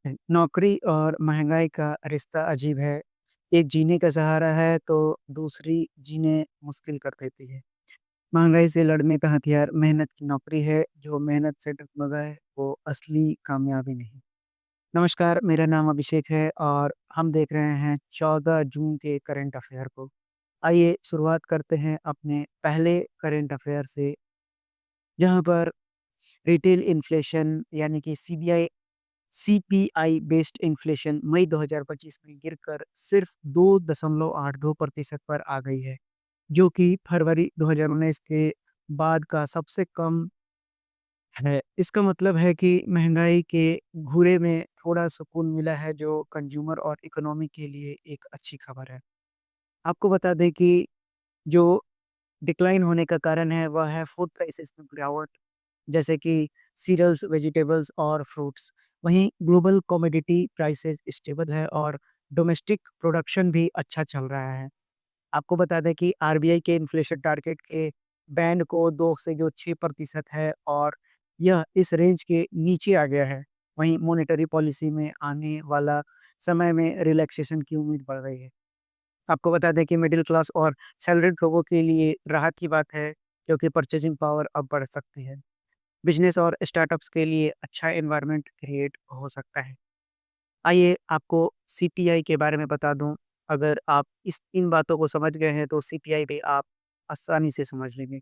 नौकरी और महँगाई का रिश्ता अजीब है। एक जीने का सहारा है तो दूसरी जीने मुश्किल कर देती है। महँगाई से लड़ने का हथियार मेहनत की नौकरी है, जो मेहनत से डगमगाए वो असली कामयाबी नहीं। नमस्कार, मेरा नाम अभिषेक है और हम देख रहे हैं 14 जून के करंट अफ़ेयर को। आइए शुरुआत करते हैं अपने पहले करंट अफ़ेयर से, जहाँ पर रिटेल इन्फ्लेशन यानी कि सीपीआई बेस्ड इन्फ्लेशन मई 2025 में गिरकर सिर्फ 2.82% पर आ गई है, जो कि फरवरी 2019 के बाद का सबसे कम है। इसका मतलब है कि महंगाई के घूरे में थोड़ा सुकून मिला है, जो कंज्यूमर और इकोनॉमी के लिए एक अच्छी खबर है। आपको बता दें कि जो डिक्लाइन होने का कारण है, वह है फूड प्राइसेस में गिरावट, जैसे कि सीरियल्स, वेजिटेबल्स और फ्रूट्स। वहीं ग्लोबल कमोडिटी प्राइसेस स्टेबल है और डोमेस्टिक प्रोडक्शन भी अच्छा चल रहा है। आपको बता दें कि आरबीआई के इन्फ्लेशन टारगेट के बैंड को 2 से जो 6% है और यह इस रेंज के नीचे आ गया है। वहीं मॉनेटरी पॉलिसी में आने वाला समय में रिलैक्सेशन की उम्मीद बढ़ रही है। आपको बता दें कि मिडिल क्लास और सैलरीड लोगों के लिए राहत की बात है, क्योंकि परचेजिंग पावर अब बढ़ सकती है। बिजनेस और स्टार्टअप्स के लिए अच्छा एनवायरनमेंट क्रिएट हो सकता है। आइए आपको सीपीआई के बारे में बता दूं। अगर आप इस इन बातों को समझ गए हैं तो सीपीआई भी आप आसानी से समझ लेंगे।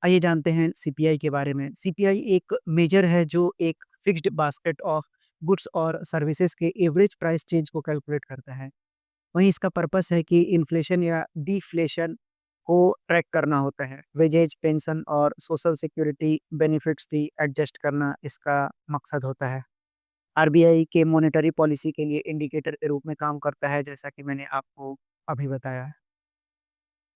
आइए जानते हैं सीपीआई के बारे में। सीपीआई एक मेजर है जो एक फिक्स्ड बास्केट ऑफ गुड्स और सर्विसेज के एवरेज प्राइस चेंज को कैलकुलेट करता है। वहीं इसका पर्पस है कि इन्फ्लेशन या डिफ्लेशन को ट्रैक करना होता है। वेजेज, पेंशन और सोशल सिक्योरिटी बेनिफिट्स भी एडजस्ट करना इसका मकसद होता है। आरबीआई के मॉनेटरी पॉलिसी के लिए इंडिकेटर के रूप में काम करता है, जैसा कि मैंने आपको अभी बताया है।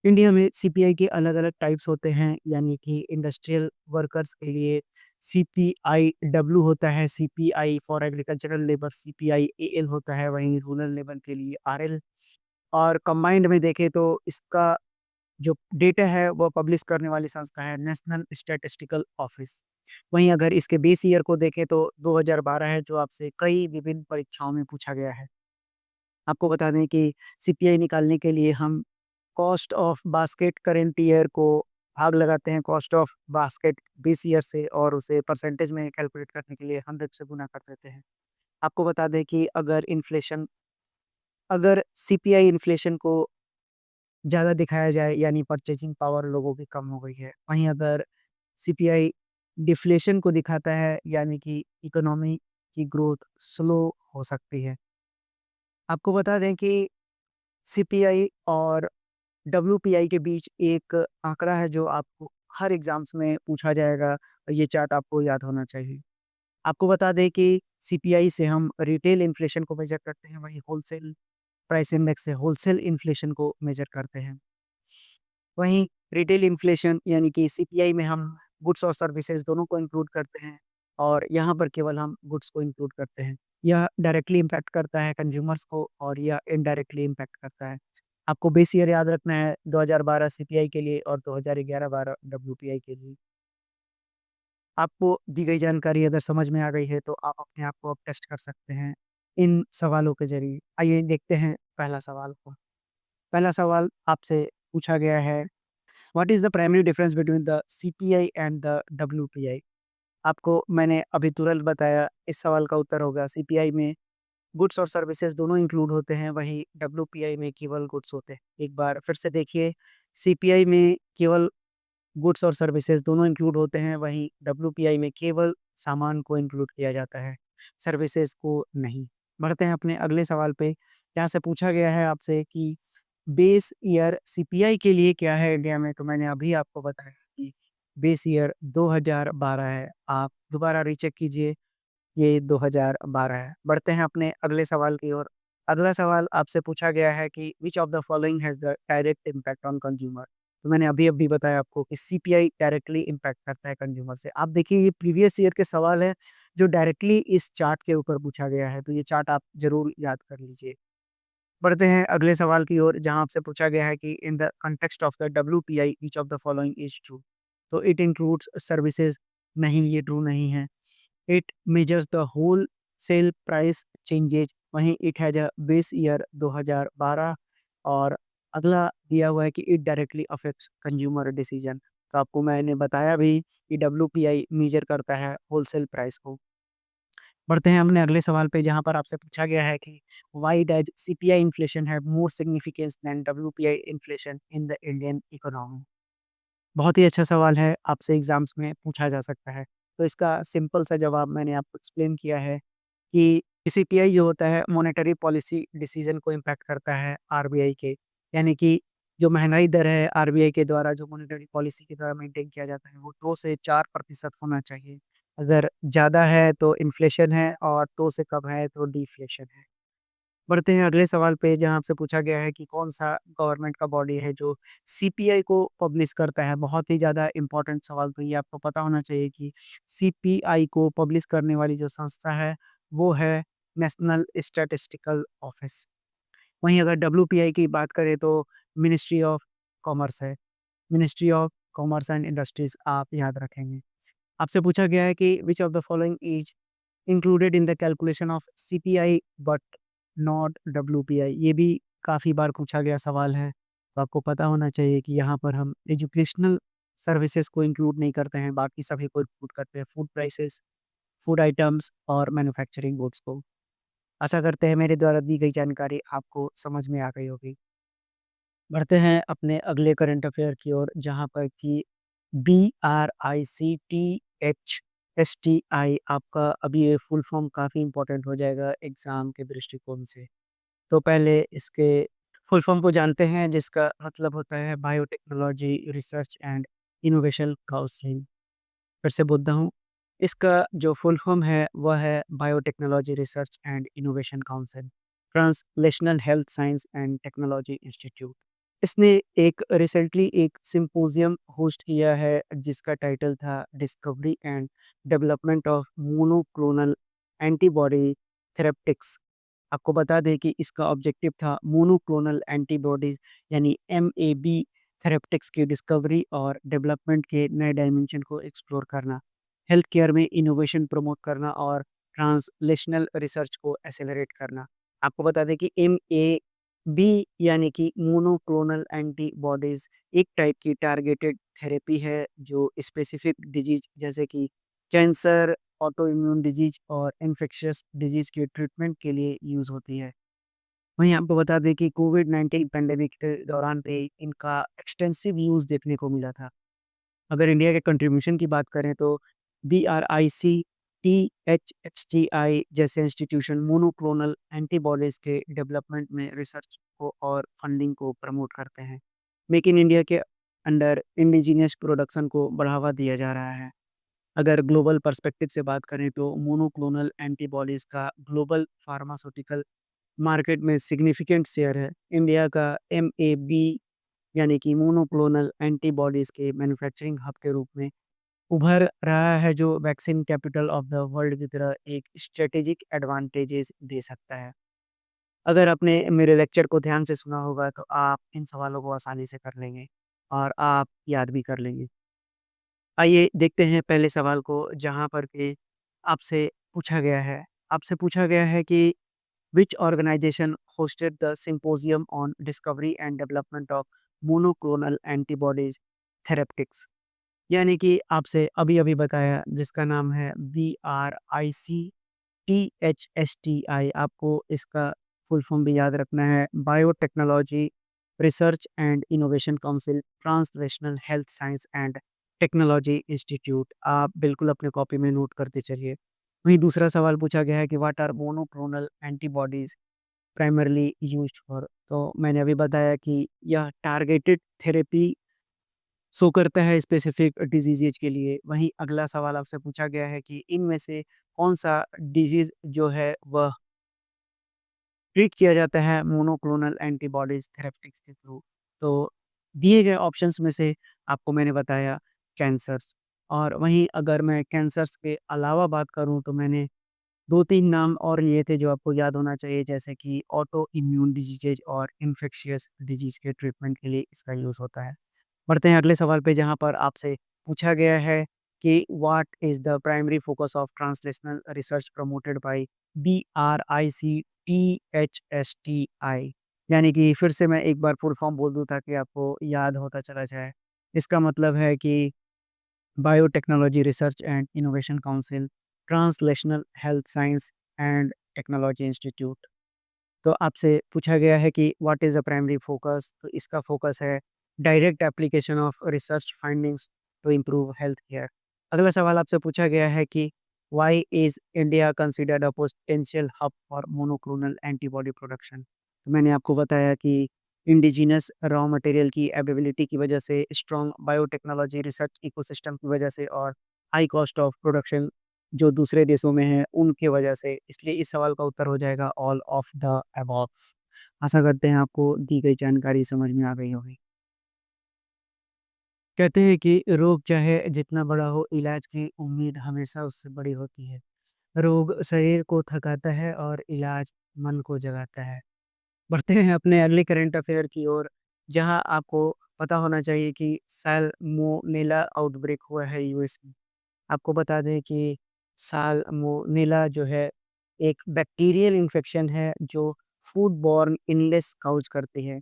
इंडिया में सीपीआई के अलग-अलग टाइप्स होते हैं, यानी कि इंडस्ट्रियल वर्कर्स के लिए सीपीआई डब्ल्यू होता है, CPI for agricultural labour CPI AL होता है, वहीं रूरल लेबर के लिए आरएल। और कंबाइंड में देखें तो इसका जो डेटा है वो पब्लिश करने वाली संस्था है नेशनल स्टैटिस्टिकल ऑफिस। वहीं अगर इसके बेस ईयर को देखें तो 2012 है, जो आपसे कई विभिन्न परीक्षाओं में पूछा गया है। आपको बता दें कि सीपीआई निकालने के लिए हम cost of basket current year को भाग लगाते हैं cost of basket base year से, और उसे परसेंटेज में कैलकुलेट करने के लिए 100 से गुना कर देते हैं। आपको बता दें कि अगर सीपीआई इन्फ्लेशन को ज़्यादा दिखाया जाए, यानी परचेजिंग पावर लोगों की कम हो गई है। वहीं अगर सीपीआई डिफ्लेशन को दिखाता है, यानी कि इकोनॉमी की ग्रोथ स्लो हो सकती है। आपको बता दें कि सीपीआई और डब्ल्यूपीआई के बीच एक आंकड़ा है, जो आपको हर एग्ज़ाम्स में पूछा जाएगा और ये चार्ट आपको याद होना चाहिए। आपको बता दें कि सीपीआई से हम रिटेल इन्फ्लेशन को मेज़र करते हैं, वहीं होलसेल प्राइस इंडेक्स से होलसेल इन्फ्लेशन को मेज़र करते हैं। वहीं रिटेल इन्फ्लेशन यानी कि सीपीआई में हम गुड्स और सर्विसेज दोनों को इंक्लूड करते हैं, और यहाँ पर केवल हम गुड्स को इंक्लूड करते हैं। यह डायरेक्टली इम्पैक्ट करता है कंज्यूमर्स को और यह इनडायरेक्टली इम्पैक्ट करता है। आपको बेस ईयर याद रखना है 2012 सीपीआई के लिए और 2011-12 डब्ल्यूपीआई के लिए। आपको दी गई जानकारी अगर समझ में आ गई है तो आप अपने आप को अब टेस्ट कर सकते हैं इन सवालों के ज़रिए। आइए देखते हैं पहला सवाल को। पहला सवाल आपसे पूछा गया है, what is the primary difference between the CPI and the WPI? आपको मैंने अभी तुरंत बताया, इस सवाल का उत्तर होगा सीपीआई में गुड्स और सर्विसेज दोनों इंक्लूड होते हैं, वहीं डब्ल्यूपीआई में केवल गुड्स होते हैं। एक बार फिर से देखिए, सीपीआई में केवल गुड्स और सर्विसेज दोनों इंक्लूड होते हैं, वहीं डब्ल्यूपीआई में केवल सामान को इंक्लूड किया जाता है, सर्विसेज को नहीं। बढ़ते हैं अपने अगले सवाल पे, जहाँ से पूछा गया है आपसे कि बेस ईयर सीपीआई के लिए क्या है इंडिया में? तो मैंने अभी आपको बताया कि बेस ईयर 2012 है। आप दोबारा रीचेक कीजिए, ये 2012 है। बढ़ते हैं अपने अगले सवाल की ओर। अगला सवाल आपसे पूछा गया है कि which of the following has the direct impact on consumer? तो मैंने अभी-अभी बताया आपको कि सीपीआई डायरेक्टली इम्पैक्ट करता है कंज्यूमर से। आप देखिए, ये प्रीवियस ईयर के सवाल हैं, जो डायरेक्टली इस चार्ट के ऊपर पूछा गया है, तो ये चार्ट आप ज़रूर याद कर लीजिए। बढ़ते हैं अगले सवाल की ओर, जहाँ आपसे पूछा गया है कि in the context of the WPI which of the following is true? तो इट इंक्लूड्स सर्विसेज, नहीं ये ट्रू नहीं है। It measures the wholesale price changes, वहीं it has a base year 2012 और अगला दिया हुआ है कि it directly affects consumer decision. तो आपको मैंने बताया भी कि डब्ल्यूपीआई मेजर करता है होलसेल प्राइस को। बढ़ते हैं अपने अगले सवाल पे जहाँ पर आपसे पूछा गया है कि why does CPI inflation have more significance than WPI inflation in the Indian economy? बहुत ही अच्छा सवाल है, आपसे एग्ज़ाम्स में पूछा जा सकता है। तो इसका सिंपल सा जवाब मैंने आपको एक्सप्लेन किया है कि सीपीआई जो होता है मॉनेटरी पॉलिसी डिसीज़न को इम्पैक्ट करता है आरबीआई के। यानी कि जो महँगाई दर है आरबीआई के द्वारा जो मॉनेटरी पॉलिसी के द्वारा मेंटेन किया जाता है वो 2 से 4% होना चाहिए। अगर ज़्यादा है तो इन्फ्लेशन है और 2 से कम है तो डिफ्लेशन है। बढ़ते हैं अगले सवाल पे जहाँ आपसे पूछा गया है कि कौन-सा गवर्नमेंट का बॉडी है जो सीपीआई को पब्लिश करता है। बहुत ही ज़्यादा इम्पोर्टेंट सवाल तो ये आपको पता होना चाहिए कि सीपीआई को पब्लिश करने वाली जो संस्था है, वो है नेशनल स्टैटिस्टिकल ऑफिस। वहीं अगर डब्ल्यूपीआई की बात करें तो मिनिस्ट्री ऑफ कॉमर्स है। Ministry of commerce and industries आप याद रखेंगे। आपसे पूछा गया है कि which of the following is included in the calculation of CPI but not WPI. ये भी काफ़ी बार पूछा गया सवाल है। तो आपको पता होना चाहिए कि यहाँ पर हम एजुकेशनल सर्विसेज़ को इंक्लूड नहीं करते हैं, बाकी सभी को इंक्लूड करते हैं, फूड प्राइसेस, फूड आइटम्स और मैन्युफैक्चरिंग गुड्स को। आशा करते हैं मेरे द्वारा दी गई जानकारी आपको समझ में आ गई होगी। बढ़ते हैं अपने अगले करंट अफ़ेयर की ओर जहाँ पर कि BRICTHSTI आपका अभी ये फुल फॉर्म काफ़ी इम्पोर्टेंट हो जाएगा एग्ज़ाम के दृष्टिकोण से। तो पहले इसके फुल फॉर्म को जानते हैं जिसका मतलब होता है biotechnology research and innovation council. फिर से बोलता हूँ, इसका जो फुल फॉर्म है वह है biotechnology research and innovation council, translational health science and technology institute. इसने एक रिसेंटली एक सिम्पोजियम होस्ट किया है जिसका टाइटल था discovery and development of monoclonal antibody therapeutics. आपको बता दें कि इसका ऑब्जेक्टिव था मोनोक्लोनल एंटीबॉडीज़ यानी एमएबी थेरेप्टिक्स की डिस्कवरी और डेवलपमेंट के नए डायमेंशन को एक्सप्लोर करना, हेल्थ केयर में इनोवेशन प्रमोट करना और ट्रांसलेशनल रिसर्च को एक्सेलरेट करना। आपको बता दें कि एमएबी यानी कि मोनोक्लोनल एंटीबॉडीज़ एक टाइप की टारगेटेड थेरेपी है जो स्पेसिफिक डिजीज़ जैसे कि कैंसर, ऑटो इम्यून डिजीज़ और इन्फेक्शियस डिजीज़ के ट्रीटमेंट के लिए यूज़ होती है। वहीं आपको बता दें कि कोविड-19 पैंडेमिक के दौरान पे इनका एक्सटेंसिव यूज़ देखने को मिला था। अगर इंडिया के कंट्रीब्यूशन की बात करें तो BRICTHHTI जैसे इंस्टीट्यूशन मोनोक्लोनल एंटीबॉडीज़ के डेवलपमेंट में रिसर्च को और फंडिंग को प्रमोट करते हैं। मेक इन इंडिया के अंडर इंडिजिनियस प्रोडक्शन को बढ़ावा दिया जा रहा है। अगर ग्लोबल पर्सपेक्टिव से बात करें तो मोनोक्लोनल एंटीबॉडीज़ का ग्लोबल फार्मास्यूटिकल मार्केट में सिग्निफिकेंट शेयर है। इंडिया का एमएबी यानी कि मोनोक्लोनल एंटीबॉडीज़ के मैन्युफैक्चरिंग हब के रूप में उभर रहा है जो vaccine capital of the world की तरह एक स्ट्रैटेजिक एडवांटेजेस दे सकता है। अगर आपने मेरे लेक्चर को ध्यान से सुना होगा तो आप इन सवालों को आसानी से कर लेंगे और आप याद भी कर लेंगे। आइए देखते हैं पहले सवाल को जहाँ पर कि आपसे पूछा गया है कि which organization hosted the symposium on discovery and development of monoclonal antibodies therapeutics? यानी कि आपसे अभी-अभी बताया जिसका नाम है BRICTHSTI आपको इसका फुल फॉर्म भी याद रखना है biotechnology research and innovation council translational health science and technology institute. आप बिल्कुल अपने कॉपी में नोट करते चलिए। वहीं दूसरा सवाल पूछा गया है कि what are monoclonal antibodies primarily used for. तो मैंने अभी बताया कि यह टारगेटेड थेरेपी शो करता है स्पेसिफिक डिजीज़ेज़ के लिए। वहीं अगला सवाल आपसे पूछा गया है कि इनमें से कौन-सा डिजीज़ जो है वह ट्रीट किया जाता है मोनोक्लोनल एंटीबॉडीज़ थेरेपेटिक्स के थ्रू। तो दिए गए ऑप्शंस में से आपको मैंने बताया कैंसर्स और वहीं अगर मैं कैंसर्स के अलावा बात करूँ तो मैंने 2-3 नाम और लिए थे जो आपको याद होना चाहिए जैसे कि ऑटो इम्यून डिजीज़ेज़ और इन्फेक्शियस डिजीज़ के ट्रीटमेंट के लिए इसका यूज़ होता है। बढ़ते हैं अगले सवाल पे जहाँ पर आपसे पूछा गया है कि what is the primary focus of translational research promoted by BRICTHSTI। यानी कि फिर से मैं एक बार फुल फॉर्म बोल दूँ ताकि आपको याद होता चला जाए। इसका मतलब है कि biotechnology research and innovation council, translational health science and technology institute. तो आपसे पूछा गया है कि what is the primary focus, तो इसका फोकस है direct application of research findings to improve health care. अगला सवाल आपसे पूछा गया है कि why is India considered a potential hub for monoclonal antibody production. तो मैंने आपको बताया कि इंडिजिनस रॉ मटेरियल की अवेलेबिलिटी की वजह से, स्ट्रॉन्ग बायोटेक्नोलॉजी रिसर्च इकोसिस्टम की वजह से और हाई कॉस्ट ऑफ प्रोडक्शन जो दूसरे देशों में है उनकी वजह से, इसलिए इस सवाल का उत्तर हो जाएगा ऑल ऑफ द अबव। आशा करते हैं आपको दी गई जानकारी समझ में आ गई होगी। कहते हैं कि रोग चाहे जितना बड़ा हो, इलाज की उम्मीद हमेशा उससे बड़ी होती है। रोग शरीर को थकाता है और इलाज मन को जगाता है। बढ़ते हैं अपने अगले करंट अफेयर की ओर, जहां आपको पता होना चाहिए कि साल्मोनेला आउटब्रेक हुआ है यूएस में। आपको बता दें कि साल्मोनेला जो है एक बैक्टीरियल इन्फेक्शन है जो फूड बॉर्न इलनेस काउज करती है।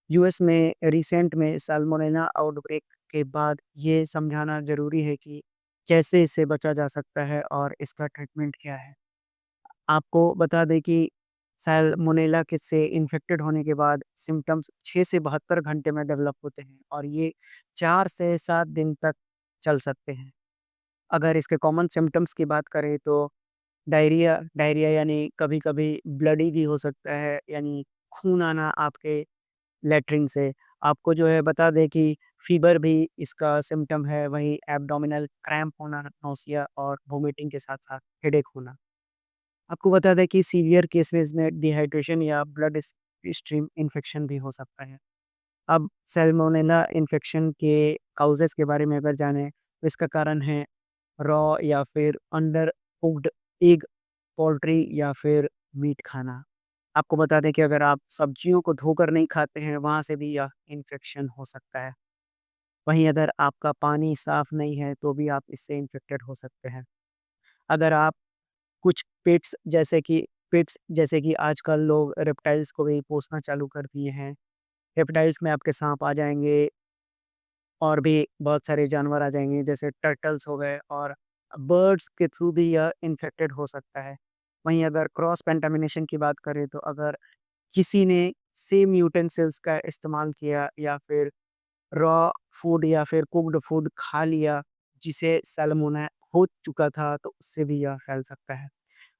यूएस में रिसेंट में साल्मोनेला आउटब्रेक के बाद ये समझाना ज़रूरी है कि कैसे इससे बचा जा सकता है और इसका ट्रीटमेंट क्या है। आपको बता दें कि सैल्मोनेला के से इन्फेक्टेड होने के बाद सिम्पटम्स 6 से 72 घंटे में डेवलप होते हैं और ये 4 से 7 दिन तक चल सकते हैं। अगर इसके कॉमन सिम्पटम्स की बात करें तो डायरिया डायरिया यानी कभी-कभी ब्लडी भी हो सकता है, यानी खून आना आपके लैट्रिन से। आपको जो है बता दें कि फ़ीवर भी इसका सिम्पटम है, वहीं एब्डोमिनल क्रैम्प होना, नौसिया और वोमिटिंग के साथ-साथ हेडेक होना। आपको बता दें कि सीवियर केसेज़ में डिहाइड्रेशन या ब्लड स्ट्रीम इन्फेक्शन भी हो सकता है। अब सैल्मोनेला इन्फेक्शन के काउज़ेज़ के बारे में अगर जानें, तो इसका कारण है रॉ या फिर अंडर कुक्ड एग, पोल्ट्री या फिर मीट खाना। आपको बता दें कि अगर आप सब्जियों को धोकर नहीं खाते हैं, वहाँ से भी यह इन्फेक्शन हो सकता है। वहीं अगर आपका पानी साफ़ नहीं है, तो भी आप इससे इन्फेक्टेड हो सकते हैं। अगर आप कुछ पेट्स जैसे कि आजकल लोग रेप्टाइल्स को भी पोसना चालू कर दिए हैं। रेप्टाइल्स में आपके साँप आ जाएँगे और भी बहुत सारे जानवर आ जाएँगे, जैसे टर्टल्स हो गए, और बर्ड्स के थ्रू भी यह इन्फेक्टेड हो सकता है। वहीं अगर क्रॉस कंटामिनेशन की बात करें, तो अगर किसी ने सेम यूटेंसिल्स का इस्तेमाल किया या फिर रॉ फूड या फिर कुक्ड फूड खा लिया जिसे सैल्मोना हो चुका था, तो उससे भी यह फैल सकता है।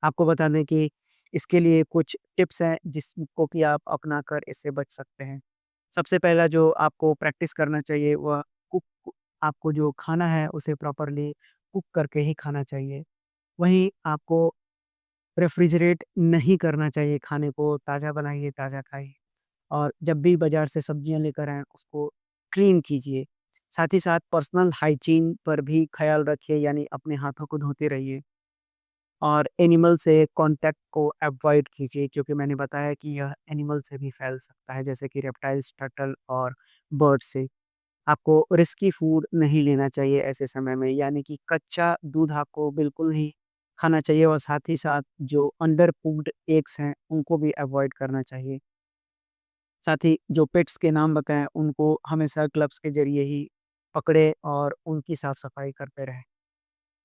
आपको बता दें कि इसके लिए कुछ टिप्स हैं जिसको कि आप अपना कर इससे बच सकते हैं। सबसे पहला जो आपको प्रैक्टिस करना चाहिए वह कुक आपको जो खाना है उसे प्रॉपर्ली कुक करके ही खाना चाहिए। वहीं आपको रेफ्रिजरेट नहीं करना चाहिए खाने को, ताज़ा बनाइए, ताज़ा खाइए। और जब भी बाज़ार से सब्जियाँ लेकर आएँ, उसको क्लीन कीजिए। साथ ही साथ पर्सनल हाइजीन पर भी ख़्याल रखिए, यानी अपने हाथों को धोते रहिए। और एनिमल से कॉन्टैक्ट को अवॉइड कीजिए, क्योंकि मैंने बताया कि यह एनिमल से भी फैल सकता है, जैसे कि रेप्टाइल्स, टर्टल और बर्ड से। आपको रिस्की फूड नहीं लेना चाहिए ऐसे समय में, यानी कि कच्चा दूध आपको बिल्कुल नहीं खाना चाहिए और साथ ही साथ जो अंडर कुक्ड एग्स हैं, उनको भी अवॉइड करना चाहिए। साथ ही जो पेट्स के नाम बताएँ, उनको हमेशा ग्लव्स के ज़रिए ही पकड़े और उनकी साफ-सफाई करते रहें।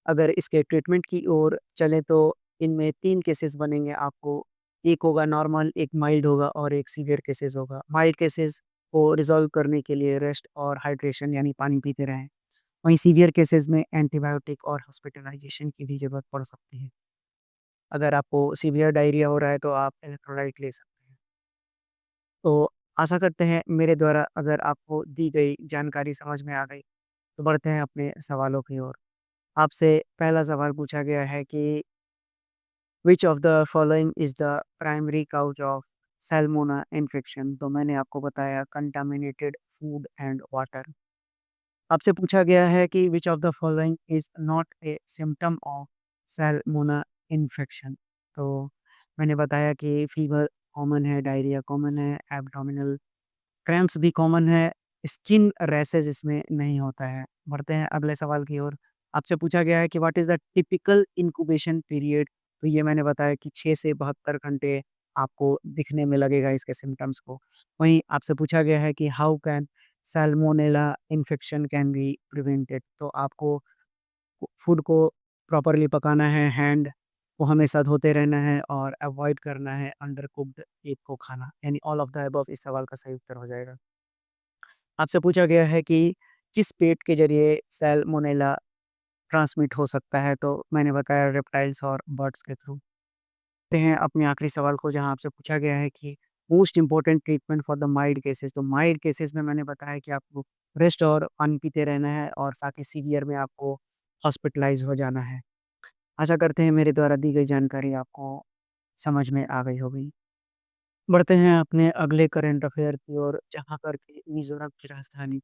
अगर इसके ट्रीटमेंट की ओर चलें, तो इनमें 3 केसेस बनेंगे आपको। एक होगा नॉर्मल, एक माइल्ड होगा और एक सीवियर केसेस होगा। माइल्ड केसेस को रिज़ॉल्व करने के लिए रेस्ट और हाइड्रेशन यानी पानी पीते रहें। वहीं सीवियर केसेस में एंटीबायोटिक और हॉस्पिटलाइज़ेशन की भी ज़रूरत पड़ सकती है। अगर आपको सीवियर डायरिया हो रहा है, तो आप इलेक्ट्रोलाइट ले सकते हैं। तो आशा करते हैं मेरे द्वारा अगर आपको दी गई जानकारी समझ में आ गई, तो बढ़ते हैं अपने सवालों की ओर। आपसे पहला सवाल पूछा गया है कि which of the following is the primary cause of salmonella infection? तो मैंने आपको बताया कंटामिनेटेड फूड एंड वाटर। आपसे पूछा गया है कि which of the following is not a symptom of salmonella infection? तो मैंने बताया कि फीवर कॉमन है, डायरिया कॉमन है, एब्डोमिनल क्रैम्प्स भी कॉमन है, स्किन रैशेज़ इसमें नहीं होता है। बढ़ते हैं अगले सवाल की ओर। आपसे पूछा गया है कि what is the typical incubation period? तो ये मैंने बताया कि 6 से 72 घंटे आपको दिखने में लगेगा इसके सिम्पटम्स को। वहीं आपसे पूछा गया है कि how can Salmonella infection can be prevented? तो आपको फूड को प्रॉपर्ली पकाना है, हैंड को हमेशा धोते रहना है और अवॉइड करना है अंडर कुक्ड एग को खाना। यानी ऑल ऑफ द अबव इस सवाल का सही उत्तर हो जाएगा। आपसे पूछा गया है कि किस पेट के ज़रिए सैल्मोनेला ट्रांसमिट हो सकता है? तो मैंने बताया रेप्टाइल्स और बर्ड्स के थ्रू। ते हैं अपने आखिरी सवाल को, जहाँ आपसे पूछा गया है कि most important treatment for the mild cases. तो माइल्ड केसेस में मैंने बताया कि आपको रेस्ट और पानी पीते रहना है और साथ ही सीवियर में आपको हॉस्पिटलाइज़ हो जाना है। आशा करते हैं मेरे द्वारा दी गई जानकारी आपको समझ में आ गई होगी। बढ़ते हैं अपने अगले करंट अफेयर की ओर, जहाँ पर कि मिज़ोरम की राजधानी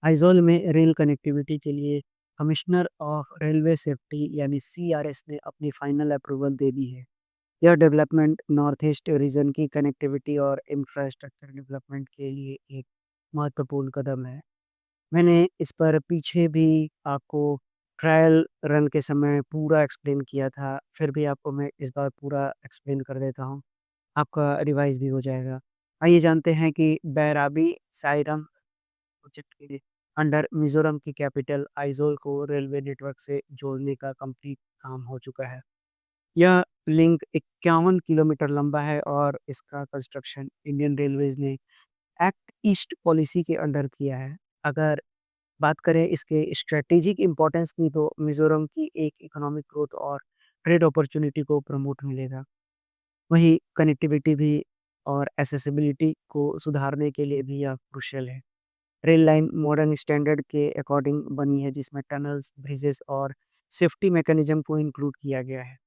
आइज़ोल में रेल कनेक्टिविटी के लिए कमिश्नर ऑफ रेलवे सेफ्टी यानी सीआरएस ने अपनी फाइनल अप्रूवल दे दी है। यह डेवलपमेंट नॉर्थ ईस्ट रीजन की कनेक्टिविटी और इंफ्रास्ट्रक्चर डेवलपमेंट के लिए एक महत्वपूर्ण कदम है। मैंने इस पर पीछे भी आपको ट्रायल रन के समय पूरा एक्सप्लेन किया था, फिर भी आपको मैं इस बार पूरा एक्सप्लेन कर देता हूँ, आपका रिवाइज़ भी हो जाएगा। आइए जानते हैं कि बैराबी साइरम प्रोजेक्ट के अंडर मिज़ोरम की कैपिटल आइज़ोल को रेलवे नेटवर्क से जोड़ने का कंप्लीट काम हो चुका है। यह लिंक 51 किलोमीटर लंबा है और इसका कंस्ट्रक्शन इंडियन रेलवेज़ ने एक्ट ईस्ट पॉलिसी के अंडर किया है। अगर बात करें इसके स्ट्रैटेजिक इम्पोर्टेंस की, तो मिज़ोरम की एक इकोनॉमिक ग्रोथ और ट्रेड अपॉर्च्युनिटी को प्रमोट मिलेगा। वहीं कनेक्टिविटी भी और एक्सेसिबिलिटी को सुधारने के लिए भी यह क्रूशियल है। रेल लाइन मॉडर्न स्टैंडर्ड के अकॉर्डिंग बनी है, जिसमें टनल्स, ब्रिजेस और सेफ्टी मैकेनिज्म को इंक्लूड किया गया है।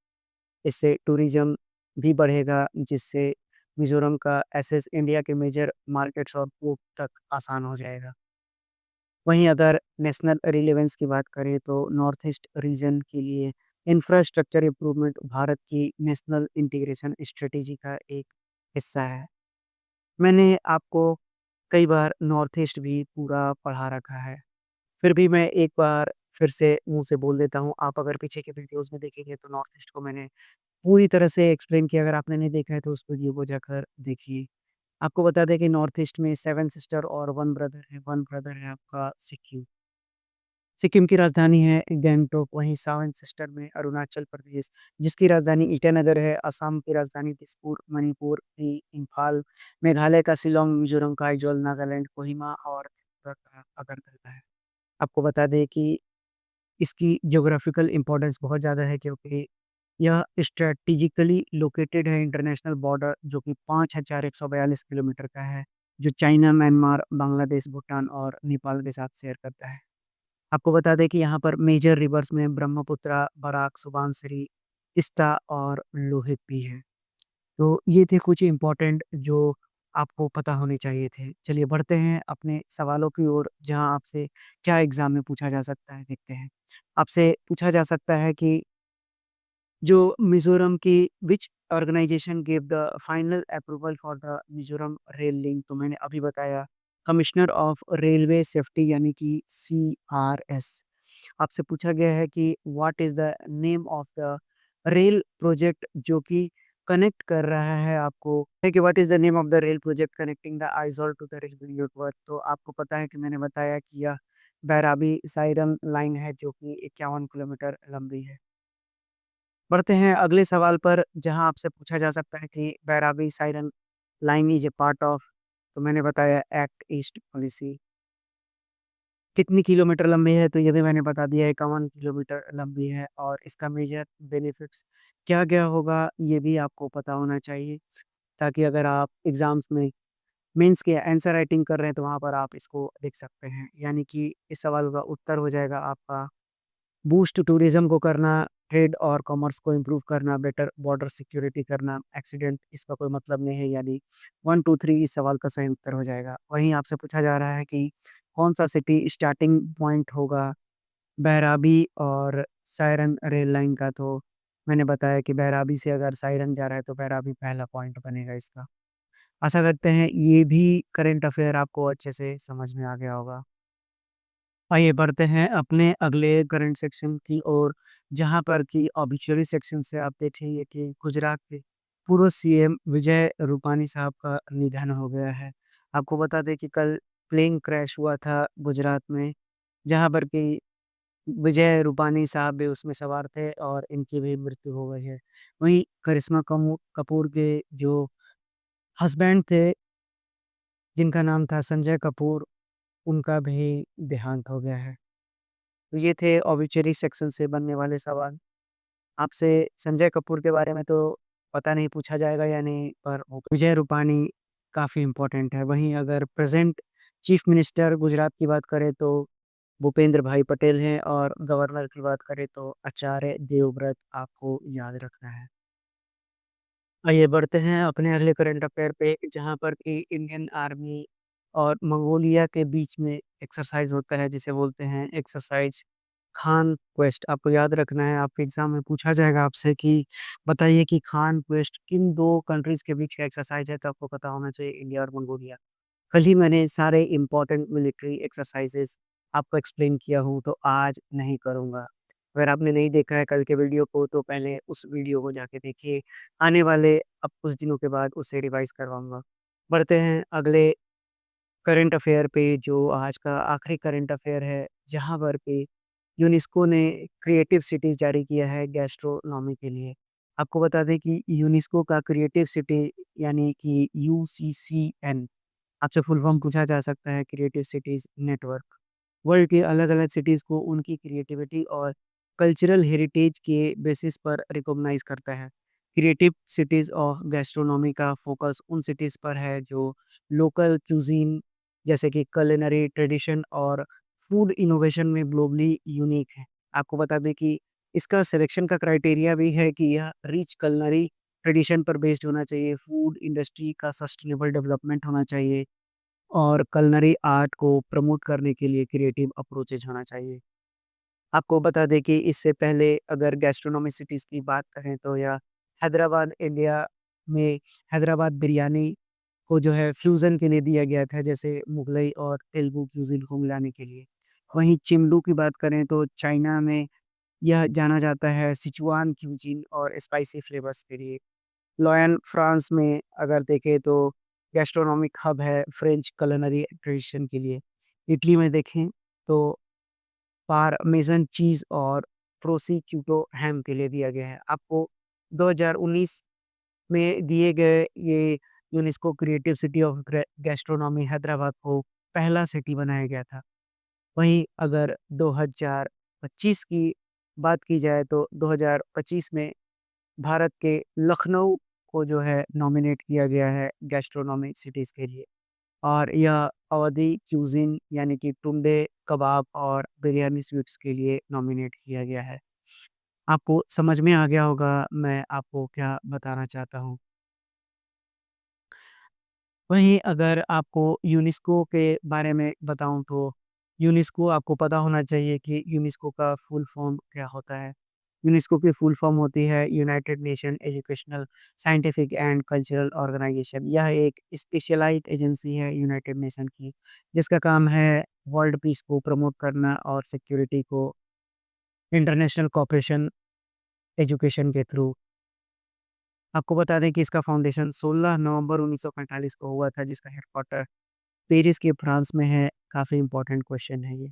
इससे टूरिज़्म भी बढ़ेगा, जिससे मिज़ोरम का एक्सेस इंडिया के मेजर मार्केट्स और पोर्ट तक आसान हो जाएगा। वहीं अगर नेशनल रिलेवेंस की बात करें, तो नॉर्थ ईस्ट रीजन के लिए इंफ्रास्ट्रक्चर इम्प्रूवमेंट भारत की नेशनल इंटीग्रेशन स्ट्रेटेजी का एक हिस्सा है। मैंने आपको कई बार नॉर्थ ईस्ट भी पूरा पढ़ा रखा है, फिर भी मैं एक बार फिर से मुँह से बोल देता हूँ। आप अगर पीछे के वीडियोज़ में देखेंगे, तो नॉर्थ ईस्ट को मैंने पूरी तरह से एक्सप्लेन किया। अगर आपने नहीं देखा है तो उस वीडियो को जाकर देखिए। आपको बता दें कि नॉर्थ ईस्ट में 7 सिस्टर और 1 ब्रदर है। 1 ब्रदर है आपका सिक्किम। सिक्किम की राजधानी है गैंगटोक, वहीं 7 सिस्टर में अरुणाचल प्रदेश, जिसकी राजधानी ईटानगर है। असम की राजधानी दिसपुर, मणिपुर की इम्फाल, मेघालय का शिलांग, मिज़ोरम का आइजोल, नागालैंड कोहिमा और त्रिपुरा का अगरतला है। आपको बता दें कि इसकी ज्योग्राफिकल इम्पोर्टेंस बहुत ज़्यादा है, क्योंकि यह स्ट्रैटेजिकली लोकेटेड है इंटरनेशनल बॉर्डर, जो कि 5142 किलोमीटर का है, जो चाइना, म्यांमार, बांग्लादेश, भूटान और नेपाल के साथ शेयर करता है। आपको बता दें कि यहाँ पर मेजर रिवर्स में ब्रह्मपुत्रा, बराक, सुबानसिरी, तीस्ता और लोहित भी है। तो ये थे कुछ इम्पोर्टेंट जो आपको पता होने चाहिए थे। चलिए बढ़ते हैं अपने सवालों की ओर, जहाँ आपसे क्या एग्ज़ाम में पूछा जा सकता है, देखते हैं। आपसे पूछा जा सकता है कि जो मिज़ोरम की which organisation give the final approval for the Mizoram rail link? तो मैंने अभी बताया, कमिश्नर ऑफ रेलवे सेफ्टी यानी कि सीआरएस। आपसे पूछा गया है कि what is the name of the rail project जो कि कनेक्ट कर रहा है आपको, है कि what is the name of the rail project connecting the Aizawl to the railway network? तो आपको पता है कि मैंने बताया कि यह बैराबी साइरन लाइन है, जो कि 51 किलोमीटर लंबी है। बढ़ते हैं अगले सवाल पर, जहां आपसे पूछा जा सकता है कि Bairabi siren line is a part of, तो मैंने बताया एक्ट ईस्ट पॉलिसी। कितनी किलोमीटर लंबी है? तो ये भी मैंने बता दिया, 51 किलोमीटर लंबी है। और इसका मेजर बेनिफिट्स क्या क्या होगा, ये भी आपको पता होना चाहिए, ताकि अगर आप एग्जाम्स में मेंस के आंसर राइटिंग कर रहे हैं, तो वहां पर आप इसको लिख सकते हैं। यानी कि इस सवाल का उत्तर हो जाएगा आपका बूस्ट टूरिज्म को करना, ट्रेड और कॉमर्स को इम्प्रूव करना, बेटर बॉर्डर सिक्योरिटी करना, एक्सीडेंट इसका कोई मतलब नहीं है, यानी 1, 2, 3 इस सवाल का सही उत्तर हो जाएगा। वहीं आपसे पूछा जा रहा है कि कौन-सा सिटी स्टार्टिंग पॉइंट होगा बहराबी और सायरन रेल लाइन का? तो मैंने बताया कि बहराबी से अगर सायरन जा रहा है, तो बहराबी पहला पॉइंट बनेगा इसका। आशा करते हैं ये भी करंट अफेयर आपको अच्छे से समझ में आ गया होगा। आइए बढ़ते हैं अपने अगले करंट सेक्शन की ओर, जहाँ पर कि ऑब्ituary सेक्शन से आप देखेंगे कि गुजरात के पूर्व सीएम विजय रूपानी साहब का निधन हो गया है। आपको बता दें कि कल प्लेन क्रैश हुआ था गुजरात में, जहाँ पर कि विजय रूपानी साहब भी उसमें सवार थे और इनकी भी मृत्यु हो गई है। वहीं करिश्मा कपूर के जो हस्बैंड थे, जिनका नाम था संजय कपूर, उनका भी देहांत हो गया है। तो ये थे ऑब्ituary सेक्शन से बनने वाले सवाल। आपसे संजय कपूर के बारे में तो पता नहीं पूछा जाएगा या नहीं, पर विजय रूपानी काफ़ी इम्पोर्टेंट है। वहीं अगर प्रेज़ेंट चीफ़ मिनिस्टर गुजरात की बात करें तो भूपेंद्र भाई पटेल हैं, और गवर्नर की बात करें तो आचार्य देवव्रत आपको याद रखना है। आइए बढ़ते हैं अपने अगले करंट अफेयर पे, जहाँ पर कि इंडियन आर्मी और मंगोलिया के बीच में एक्सरसाइज होता है, जिसे बोलते हैं एक्सरसाइज खान क्वेस्ट। आपको याद रखना है, आपके एग्जाम में पूछा जाएगा आपसे कि बताइए कि खान क्वेस्ट किन दो कंट्रीज के बीच का एक्सरसाइज है, तो आपको पता होना चाहिए इंडिया और मंगोलिया। कल ही मैंने सारे इम्पोर्टेंट मिलिट्री एक्सरसाइजेस आपको एक्सप्लेन किया हूँ, तो आज नहीं करूँगा। अगर आपने नहीं देखा है कल के वीडियो को, तो पहले उस वीडियो को जाके देखिए। आने वाले अब कुछ दिनों के बाद उसे रिवाइज़ करवाऊँगा। बढ़ते हैं अगले करंट अफ़ेयर पे, जो आज का आखिरी करंट अफ़ेयर है, जहाँ पर कि यूनेस्को ने क्रिएटिव सिटी जारी किया है गैस्ट्रोनॉमी के लिए। आपको बता दें कि यूनेस्को का क्रिएटिव सिटी यानी कि यूसीसीएन, आपसे फुल फॉर्म पूछा जा सकता है क्रिएटिव सिटीज़ नेटवर्क। वर्ल्ड के अलग-अलग सिटीज़ को उनकी क्रिएटिविटी और कल्चरल हेरिटेज के बेसिस पर रिकॉग्नाइज़ करता है। क्रिएटिव सिटीज़ ऑफ गैस्ट्रोनॉमी का फ़ोकस उन सिटीज़ पर है जो लोकल क्यूज़ीन, जैसे कि कुलिनरी ट्रेडिशन और फूड इनोवेशन में ग्लोबली यूनिक है। आपको बता दें कि इसका सिलेक्शन का क्राइटेरिया भी है कि यह रिच कुलिनरी ट्रेडिशन पर बेस्ड होना चाहिए, फूड इंडस्ट्री का सस्टेनेबल डेवलपमेंट होना चाहिए, और कलिनरी आर्ट को प्रमोट करने के लिए क्रिएटिव अप्रोचेज़ होना चाहिए। आपको बता दें कि इससे पहले अगर गैस्ट्रोनॉमी सिटीज़ की बात करें, तो यह हैदराबाद इंडिया में हैदराबाद बिरयानी को जो है फ्यूज़न के लिए दिया गया था, जैसे मुगलई और तेलुगु क्यूज़िन को मिलाने के लिए। वहीं चिम्डू की बात करें तो चाइना में यह जाना जाता है सिचुआन क्यूज़िन और स्पाइसी फ्लेवर्स के लिए। लोयन फ्रांस में अगर देखें तो गैस्ट्रोनॉमिक हब है फ्रेंच कुलिनरी ट्रेडिशन के लिए। इटली में देखें तो पारमेसन चीज़ और प्रोसिक्यूटो हैम के लिए दिया गया है। आपको 2019 में दिए गए ये UNESCO creative city of gastronomy Hyderabad को पहला सिटी बनाया गया था। वहीं अगर 2025 की बात की जाए, तो 2025 में भारत के लखनऊ को जो है नॉमिनेट किया गया है गैस्ट्रोनॉमी सिटीज़ के लिए, और यह अवधी क्यूज़िन यानी कि टुंडे, कबाब और बिरयानी स्वीट्स के लिए नॉमिनेट किया गया है। आपको समझ में आ गया होगा मैं आपको क्या बताना चाहता हूँ। वहीं अगर आपको यूनेस्को के बारे में बताऊँ, तो यूनेस्को आपको पता होना चाहिए कि यूनेस्को का फुल फॉर्म क्या होता है। यूनेस्को की फुल फॉर्म होती है united nation educational, scientific and cultural organization. यह एक स्पेशलाइज्ड एजेंसी है यूनाइटेड नेशन की, जिसका काम है वर्ल्ड पीस को प्रमोट करना और सिक्योरिटी को इंटरनेशनल कोऑपरेशन एजुकेशन के थ्रू। आपको बता दें कि इसका फाउंडेशन 16 नवंबर 1945 को हुआ था, जिसका हेडक्वार्टर पेरिस के फ्रांस में है। काफ़ी इम्पोर्टेंट क्वेश्चन है ये।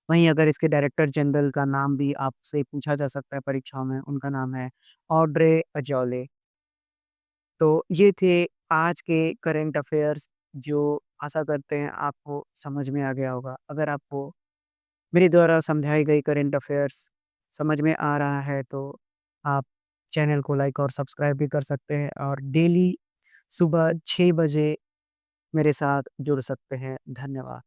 वहीं अगर इसके डायरेक्टर जनरल का नाम भी आपसे पूछा जा सकता है परीक्षाओं में, उनका नाम है ऑड्रे अजौले। तो ये थे आज के करंट अफेयर्स, जो आशा करते हैं आपको समझ में आ गया होगा। अगर आपको मेरे द्वारा समझाई गई करंट अफेयर्स समझ में आ रहा है, तो आप चैनल को लाइक और सब्सक्राइब भी कर सकते हैं, और डेली सुबह 6 बजे मेरे साथ जुड़ सकते हैं। धन्यवाद।